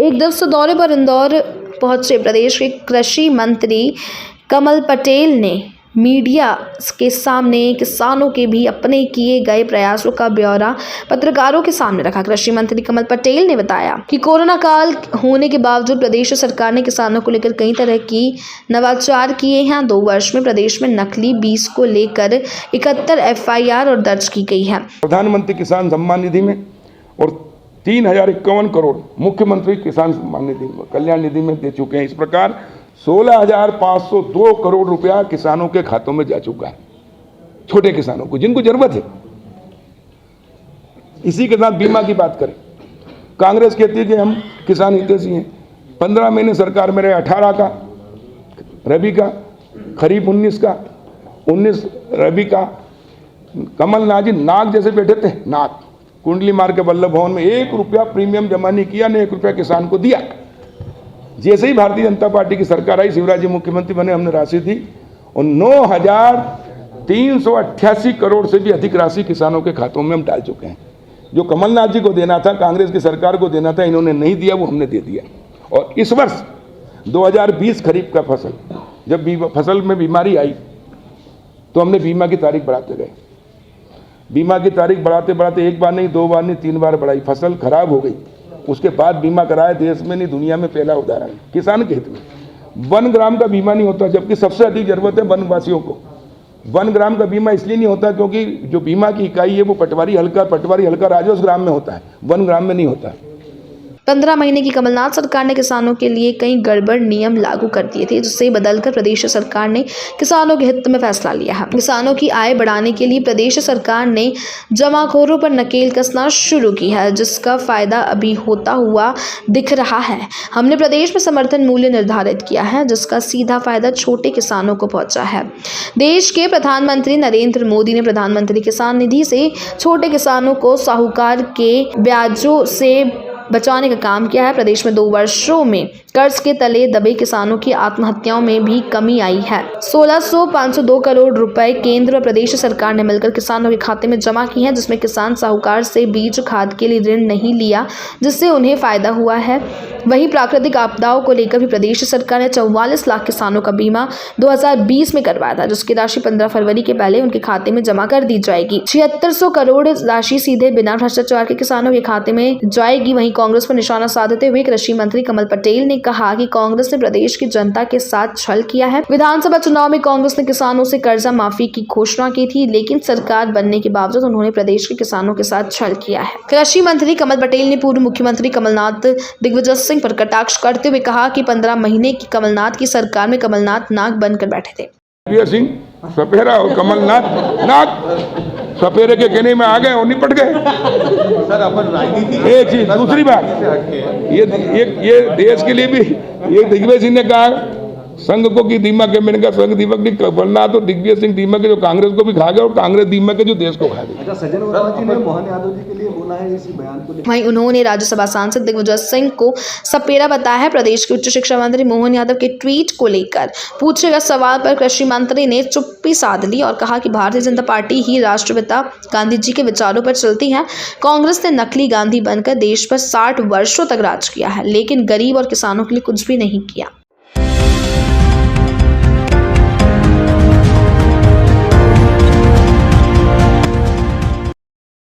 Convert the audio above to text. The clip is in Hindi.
एक दिवसीय दौरे पर इंदौर पहुंचे प्रदेश के कृषि मंत्री कमल पटेल ने मीडिया के सामने किसानों के भी अपने किए गए प्रयासों का ब्यौरा पत्रकारों के सामने रखा। कृषि मंत्री कमल पटेल ने बताया कि कोरोना काल होने के बावजूद प्रदेश सरकार ने किसानों को लेकर कई तरह की नवाचार किए हैं। 2 वर्ष में प्रदेश में नकली बीज को लेकर 71 FIR और दर्ज की गई है। प्रधानमंत्री किसान सम्मान निधि में और 3051 करोड़ मुख्यमंत्री किसान सम्मान निधि कल्याण निधि में दे चुके हैं। इस प्रकार 16,502 करोड़ रुपया किसानों के खातों में जा चुका है, छोटे किसानों को जिनको जरूरत है। इसी के साथ बीमा की बात करें, कांग्रेस कहती है कि हम किसान हितैषी हैं। 15 महीने सरकार में रहे, 18 का रबी का, खरीफ 19 का, 19 रबी का। कमलनाथ जी नाग जैसे बैठे थे, नाग कुंडली मार के वल्लभ भवन में 1 रुपया प्रीमियम जमा नहीं किया, न 1 रुपया किसान को दिया। जैसे ही भारतीय जनता पार्टी की सरकार आई, शिवराज जी मुख्यमंत्री बने, हमने राशि दी और 9,388 करोड़ से भी अधिक राशि किसानों के खातों में हम डाल चुके हैं। जो कमलनाथ जी को देना था, कांग्रेस की सरकार को देना था, इन्होंने नहीं दिया, वो हमने दे दिया। और इस वर्ष 2020 खरीफ का फसल, जब फसल में बीमारी आई तो हमने बीमा की तारीख बढ़ाते गए। बीमा की तारीख बढ़ाते बढ़ाते 1 बार नहीं, 2 बार नहीं, 3 बार बढ़ाई। फसल खराब हो गई, उसके बाद बीमा कराया। देश में नहीं, दुनिया में पहला उदाहरण किसान के हित में। 1 ग्राम का बीमा नहीं होता, जबकि सबसे अधिक जरूरत है वनवासियों को। 1 ग्राम का बीमा इसलिए नहीं होता क्योंकि जो बीमा की इकाई है वो पटवारी हल्का राजस्व ग्राम में होता है, 1 ग्राम में नहीं होता है। 15 महीने की कमलनाथ सरकार ने किसानों के लिए कई गड़बड़ नियम लागू कर दिए थे, जिससे बदलकर प्रदेश सरकार ने किसानों के हित में फैसला लिया है। किसानों की आय बढ़ाने के लिए प्रदेश सरकार ने जमाखोरों पर नकेल कसना शुरू की है, जिसका फायदा अभी होता हुआ दिख रहा है। हमने प्रदेश में समर्थन मूल्य निर्धारित किया है, जिसका सीधा फायदा छोटे किसानों को पहुंचा है। देश के प्रधानमंत्री नरेंद्र मोदी ने प्रधानमंत्री किसान निधि से छोटे किसानों को साहूकार के ब्याजों से बचाने का काम किया है। प्रदेश में 2 वर्षों में कर्ज के तले दबे किसानों की आत्महत्याओं में भी कमी आई है। 16,502 करोड़ रुपए केंद्र व प्रदेश सरकार ने मिलकर किसानों के खाते में जमा की हैं, जिसमें किसान साहूकार से बीज खाद के लिए ऋण नहीं लिया, जिससे उन्हें फायदा हुआ है। वहीं प्राकृतिक आपदाओं को लेकर भी प्रदेश सरकार ने 44 लाख किसानों का बीमा 2020 में करवाया था, जिसकी राशि 15 फरवरी के पहले उनके खाते में जमा कर दी जाएगी। 7600 करोड़ राशि सीधे बिना भ्रष्टाचार के किसानों के खाते में जाएगी। वहीं कांग्रेस पर निशाना साधते हुए कृषि मंत्री कमल पटेल ने कहा कि कांग्रेस ने प्रदेश की जनता के साथ छल किया है। विधानसभा चुनाव में कांग्रेस ने किसानों से कर्जा माफी की घोषणा की थी, लेकिन सरकार बनने के बावजूद उन्होंने प्रदेश के किसानों के साथ छल किया है। कृषि मंत्री कमल पटेल ने पूर्व मुख्यमंत्री कमलनाथ दिग्विजय सिंह पर कटाक्ष करते हुए कहा कि 15 महीने की कमलनाथ की सरकार में कमलनाथ नाग बनकर बैठे थे। दिग्विजय सिंह सपेरा और कमलनाथ नाग सपेरे के कहने में आ गए और निपट गए। सर अपन राजनीति एक चीज, दूसरी बात, ये देश के लिए भी ये दिग्विजय सिंह ने कहा संघ को कि दीमक है। मैंने कहा संघ दीमक नहीं, कमलनाथ और दिग्विजय सिंह दीमक है जो कांग्रेस को भी खा गए और कांग्रेस दीमक है जो देश को खा गई। अच्छा, सज्जन वर्मा जी ने मोहन यादव जी के लिए बोला है इसी बयान को लेकर। वहीं उन्होंने राज्यसभा सांसद दिग्विजय सिंह को सपेरा बताया है। प्रदेश के उच्च शिक्षा मंत्री मोहन यादव के ट्वीट को लेकर पूछे गए सवाल पर कृषि मंत्री ने चुप्पी साध ली और कहा कि भारतीय जनता पार्टी ही राष्ट्रपिता गांधी जी के विचारों पर चलती है। कांग्रेस ने नकली गांधी बनकर देश पर 60 वर्षों तक राज किया है, लेकिन गरीब और किसानों के लिए कुछ भी नहीं किया।